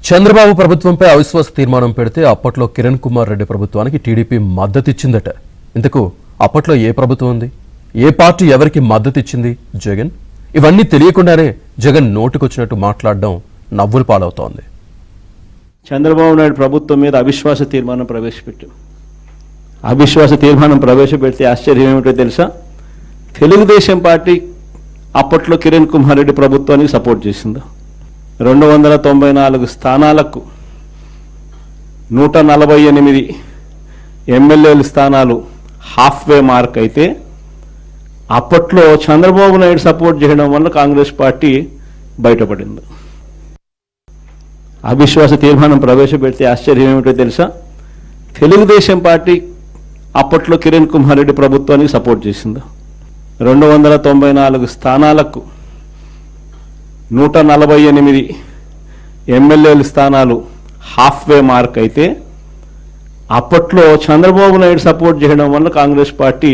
చంద్రబాబు ప్రభుత్వంపై అవిశ్వాస తీర్మానం పెడితే అప్పట్లో కిరణ్ కుమార్ రెడ్డి ప్రభుత్వానికి టీడీపీ మద్దతు ఇచ్చిందట. ఇంతకు అప్పట్లో ఏ ప్రభుత్వం ఉంది, ఏ పార్టీ ఎవరికి మద్దతు ఇచ్చింది? జగన్. ఇవన్నీ తెలియకుండానే జగన్ నోటికొచ్చినట్టు మాట్లాడడం నవ్వుల పాలవుతోంది. చంద్రబాబు నాయుడు ప్రభుత్వం మీద అవిశ్వాస తీర్మానం ప్రవేశపెట్టాం. అవిశ్వాస తీర్మానం ప్రవేశపెడితే ఆశ్చర్యం ఏమిటో తెలుసా? తెలుగుదేశం పార్టీ అప్పట్లో కిరణ్ కుమార్ రెడ్డి ప్రభుత్వానికి సపోర్ట్ చేసింది. 294 స్థానాలకు 148 ఎమ్మెల్యేల స్థానాలు హాఫ్వే మార్క్ అయితే అప్పట్లో చంద్రబాబు నాయుడు సపోర్ట్ చేయడం వల్ల కాంగ్రెస్ పార్టీ బయటపడింది. అవిశ్వాస తీర్మానం ప్రవేశపెడితే ఆశ్చర్యం ఏమిటో తెలుసా? తెలుగుదేశం పార్టీ అప్పట్లో కిరణ్ కుమార్ రెడ్డి ప్రభుత్వానికి సపోర్ట్ చేసింది. 294 స్థానాలకు 148 ఎమ్మెల్యేల స్థానాలు హాఫ్వే మార్క్ అయితే అప్పట్లో చంద్రబాబు నాయుడు సపోర్ట్ చేయడం వల్ల కాంగ్రెస్ పార్టీ